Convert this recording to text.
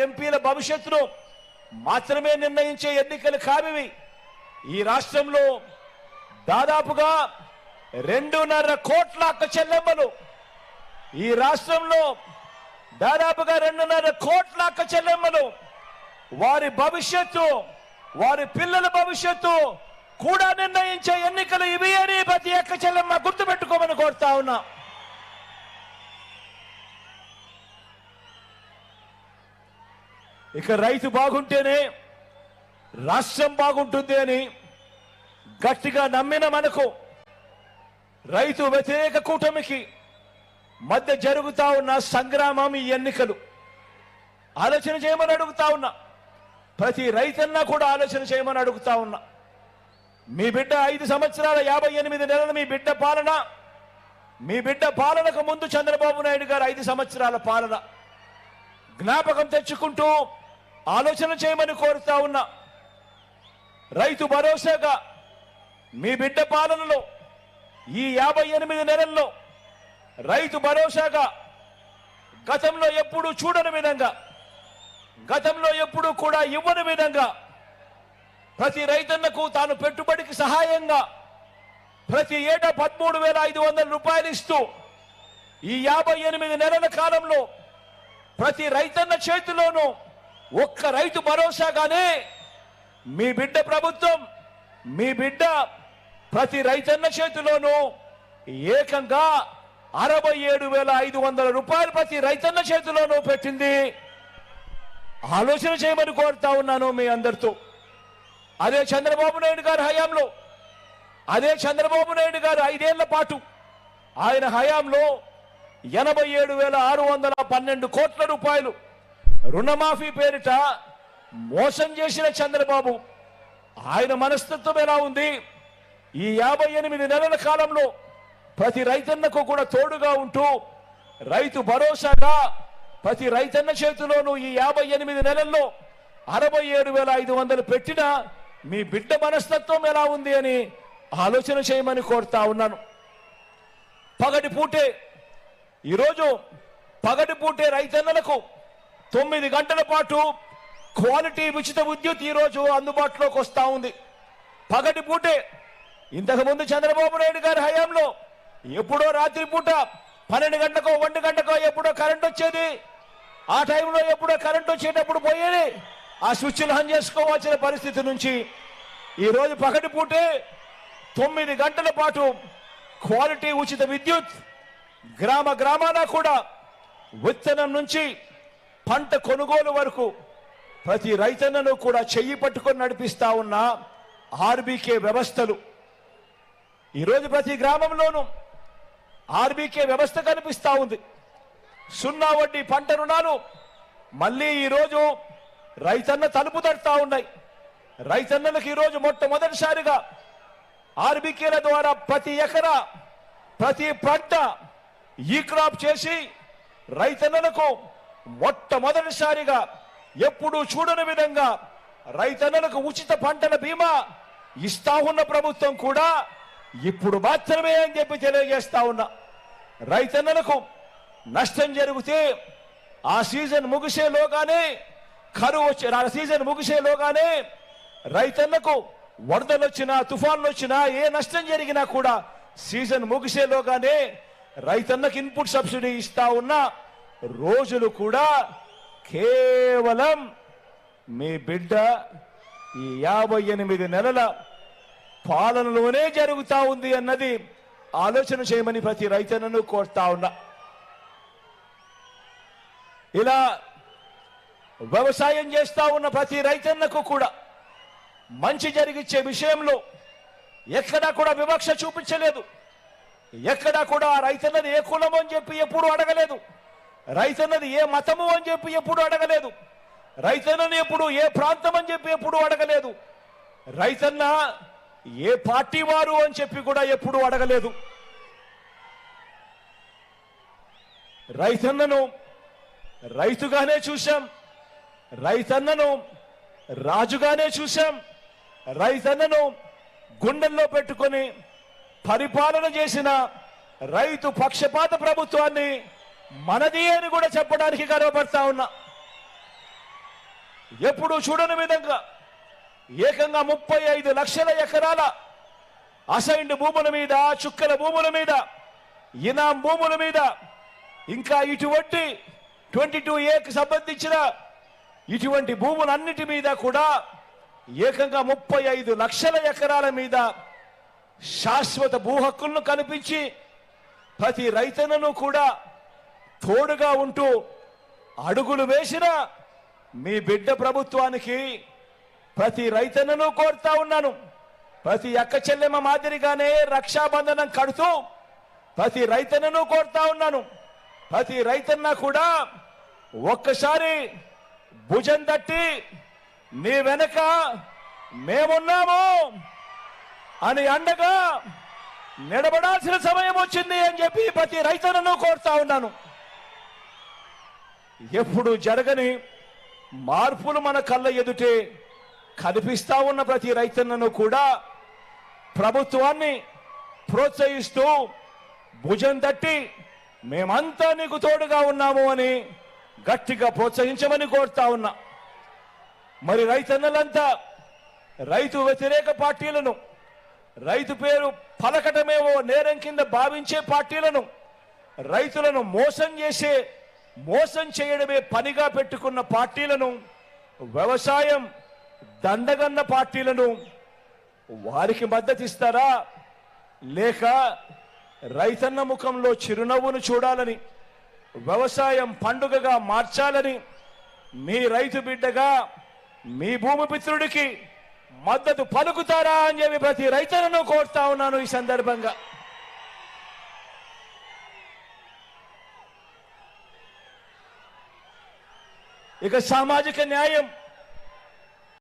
ఎంపీల భవిష్యత్తును మాత్రమే నిర్ణయించే ఎన్నికలు కావివి. ఈ రాష్ట్రంలో దాదాపుగా 2.5 కోట్ల అక్క చెల్లెమ్మలు, ఈ రాష్ట్రంలో దాదాపుగా 2.5 కోట్ల అక్క చెల్లెమ్మలు, వారి భవిష్యత్తు, వారి పిల్లల భవిష్యత్తు కూడా నిర్ణయించే ఎన్నికలు ఇవి అని ప్రతి అక్క చెల్లెమ్మ గుర్తుపెట్టుకోమని కోరుతా ఉన్నా. ఇక రైతు బాగుంటేనే రాష్ట్రం బాగుంటుంది అని గట్టిగా నమ్మిన మనకు రైతు వ్యతిరేక కూటమికి మధ్య జరుగుతా ఉన్న సంగ్రామం ఈ ఎన్నికలు. ఆలోచన చేయమని అడుగుతా ఉన్నా, ప్రతి రైతన్నా కూడా ఆలోచన చేయమని అడుగుతా ఉన్నా. మీ బిడ్డ 5 సంవత్సరాల 58 నెలల మీ బిడ్డ పాలన, మీ బిడ్డ పాలనకు ముందు చంద్రబాబు నాయుడు గారు 5 సంవత్సరాల పాలన జ్ఞాపకం తెచ్చుకుంటూ ఆలోచన చేయమని కోరుతా ఉన్నా. రైతు భరోసాగా మీ బిడ్డ పాలనలో ఈ 58 నెలల్లో రైతు భరోసాగా గతంలో ఎప్పుడూ చూడని విధంగా, గతంలో ఎప్పుడూ కూడా ఇవ్వని విధంగా ప్రతి రైతన్నకు తాను పెట్టుబడికి సహాయంగా ప్రతి ఏటా 13,500 రూపాయలు ఇస్తూ ఈ 58 నెలల కాలంలో ప్రతి రైతన్న చేతిలోనూ ఒక్క రైతు భరోసాగానే మీ బిడ్డ ప్రభుత్వం, మీ బిడ్డ ప్రతి రైతన్న చేతిలోనూ ఏకంగా 67,500 రూపాయలు ప్రతి రైతన్న చేతిలోనూ పెట్టింది. ఆలోచన చేయమని కోరుతా ఉన్నాను మీ అందరితో. అదే చంద్రబాబు నాయుడు గారి హయాంలో, అదే చంద్రబాబు నాయుడు గారు 5 ఏళ్ల పాటు ఆయన హయాంలో 87,612 కోట్ల రూపాయలు రుణమాఫీ పేరిట మోసం చేసిన చంద్రబాబు, ఆయన మనస్తత్వం ఎలా ఉంది? ఈ 58 నెలల కాలంలో ప్రతి రైతన్నకు కూడా తోడుగా ఉంటూ రైతు భరోసాగా ప్రతి రైతన్న చేతిలోనూ ఈ 58 నెలల్లో 67,500 పెట్టిన మీ బిడ్డ మనస్తత్వం ఎలా ఉంది అని ఆలోచన చేయమని కోరుతా ఉన్నాను. పగటి పూటే, ఈరోజు పగటి పూటే రైతన్నలకు 9 గంటల పాటు క్వాలిటీ ఉచిత విద్యుత్ ఈరోజు అందుబాటులోకి వస్తూ ఉంది. పగటి పూటే, ఇంతకుముందు చంద్రబాబు నాయుడు గారి హయాంలో ఎప్పుడో రాత్రి పూట 12 గంటకో 1 గంటకో ఎప్పుడో కరెంట్ వచ్చేది. ఆ టైంలో ఎప్పుడో కరెంట్ వచ్చేటప్పుడు పోయేది, ఆ స్విచ్లు ఆన్ చేసుకోవాల్సిన పరిస్థితి నుంచి ఈరోజు పగటి పూటే 9 గంటల పాటు క్వాలిటీ ఉచిత విద్యుత్, గ్రామ గ్రామాన కూడా విత్తనం నుంచి పంట కొనుగోలు వరకు ప్రతి రైతన్నను కూడా చెయ్యి పట్టుకొని నడిపిస్తా ఉన్న ఆర్బీకే వ్యవస్థలు. ఈరోజు ప్రతి గ్రామంలోనూ ఆర్బీకే వ్యవస్థ కనిపిస్తా ఉంది. 0 వడ్డీ పంట రుణాలు మళ్ళీ ఈరోజు రైతన్న తలుపు తడతా ఉన్నాయి. రైతన్నలకు ఈరోజు మొట్టమొదటిసారిగా ఆర్బీకేల ద్వారా ప్రతి ఎకరా ప్రతి పంట ఈ క్రాప్ చేసి రైతన్నలకు మొట్టమొదటిసారిగా ఎప్పుడూ చూడని విధంగా రైతన్నలకు ఉచిత పంటల బీమా ఇస్తా ఉన్న ప్రభుత్వం కూడా ఇప్పుడు మాత్రమే అని చెప్పి తెలియజేస్తా ఉన్నా. రైతన్నలకు నష్టం జరిగితే ఆ సీజన్ ముగిసేలోగానే, కరువు వచ్చి ఆ సీజన్ ముగిసేలోగానే రైతన్నకు వరదలు వచ్చినా తుఫాన్లు వచ్చినా ఏ నష్టం జరిగినా కూడా సీజన్ ముగిసేలోగానే రైతన్నకు ఇన్పుట్ సబ్సిడీ ఇస్తా ఉన్న రోజులు కూడా కేవలం మీ బిడ్డ ఈ 58 నెలల పాలనలోనే జరుగుతా ఉంది అన్నది ఆలోచన చేయమని ప్రతి రైతన్నను కోరుతా ఉన్నా. ఇలా వ్యవసాయం చేస్తా ఉన్న ప్రతి రైతన్నకు కూడా మంచి జరిగించే విషయంలో ఎక్కడా కూడా వివక్ష చూపించలేదు. ఎక్కడా కూడా రైతన్నది ఏ కులం అని చెప్పి ఎప్పుడు అడగలేదు, రైతన్నది ఏ మతము అని చెప్పి ఎప్పుడు అడగలేదు, రైతన్నని ఎప్పుడు ఏ ప్రాంతం అని చెప్పి ఎప్పుడు అడగలేదు, రైతన్న ఏ పార్టీ వారు అని చెప్పి కూడా ఎప్పుడు అడగలేదు. రైతన్నను రైతుగానే చూశాం, రైతన్నను రాజుగానే చూశాం, రైతన్నను గుండెల్లో పెట్టుకొని పరిపాలన చేసిన రైతు పక్షపాత ప్రభుత్వాన్ని మనది అని కూడా చెప్పడానికి గర్వపడతా ఉన్నా. ఎప్పుడు చూడని విధంగా ఏకంగా 35 లక్షల ఎకరాల అసైన్డ్ భూముల మీద, చుక్కల భూముల మీద, ఇనాం భూముల మీద, ఇంకా ఇటువంటి 22A సంబంధించిన ఇటువంటి భూములన్నిటి మీద కూడా ఏకంగా 35 లక్షల ఎకరాల మీద శాశ్వత భూ హక్కులను కల్పించి ప్రతి రైతన్నను కూడా తోడుగా ఉంటూ అడుగులు వేసిన మీ బిడ్డ ప్రభుత్వానికి ప్రతి రైతన్నను కోరుతా ఉన్నాను. ప్రతి అక్క చెల్లెమ్మ మాదిరిగానే రక్షాబంధనం కడుతూ ప్రతి రైతన్నను కోరుతా ఉన్నాను. ప్రతి రైతన్న కూడా ఒక్కసారి భుజం తట్టి నీ వెనక మేమున్నాము అని అండగా నిలబడాల్సిన సమయం వచ్చింది అని చెప్పి ప్రతి రైతన్నను కోరుతా ఉన్నాను. ఎప్పుడు జరగని మార్పులు మన కళ్ళ ఎదుటే కనిపిస్తా ఉన్న ప్రతి రైతన్నను కూడా ప్రభుత్వాన్ని ప్రోత్సహిస్తూ భుజం తట్టి మేమంతా నీకు తోడుగా ఉన్నాము అని గట్టిగా ప్రోత్సహించమని కోరుతా ఉన్నా. మరి రైతన్నలంతా రైతు వ్యతిరేక పార్టీలను, రైతు పేరు పలకటమేవో నేరం కింద భావించే పార్టీలను, రైతులను మోసం చేయడమే పనిగా పెట్టుకున్న పార్టీలను, వ్యవసాయం దండగన్న పార్టీలను వారికి మద్దతిస్తారా, లేక రైతన్న ముఖంలో చిరునవ్వును చూడాలని, వ్యవసాయం పండుగగా మార్చాలని మీ రైతు బిడ్డగా మీ భూమిపుత్రుడికి మద్దతు పలుకుతారా అని చెప్పి ప్రతి రైతన్నను కోరుతా ఉన్నాను. ఈ సందర్భంగా ఇక సామాజిక న్యాయం